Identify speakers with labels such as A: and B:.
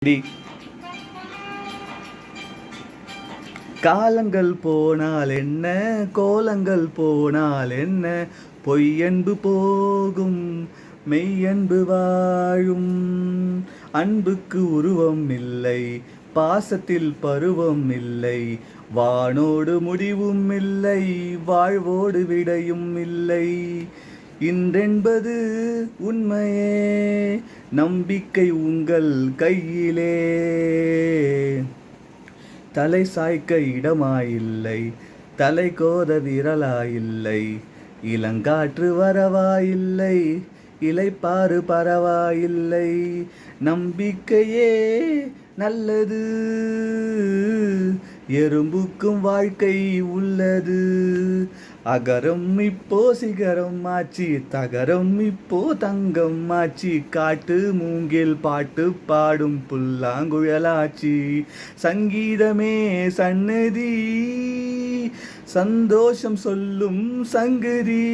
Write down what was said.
A: D. காலங்கள் போனால் என்ன, கோலங்கள் போனால் என்ன, பொய்யன்பு போகும் மெய்யன்பு வாழும். அன்புக்கு உருவம் இல்லை, பாசத்தில் பருவம் இல்லை, வானோடு முடிவும் இல்லை, வாழ்வோடு விடையும் இல்லை. இன்றென்பது உண்மையே, நம்பிக்கை உங்கள் கையிலே. தலை சாய்க்க இடமாயில்லை, தலை கோத விரலாயில்லை, இளங்காற்று வரவாயில்லை, இலைப்பாறு பரவாயில்லை. நம்பிக்கையே நல்லது, எறும்புக்கும் வாழ்க்கை உள்ளது. அகரம் இப்போ சிகரம் ஆச்சி, தகரம் இப்போ தங்கம் ஆச்சி, காட்டு மூங்கில் பாட்டு பாடும் புல்லாங்குழலாச்சி. சங்கீதமே சன்னதி, சந்தோஷம் சொல்லும் சங்கதி.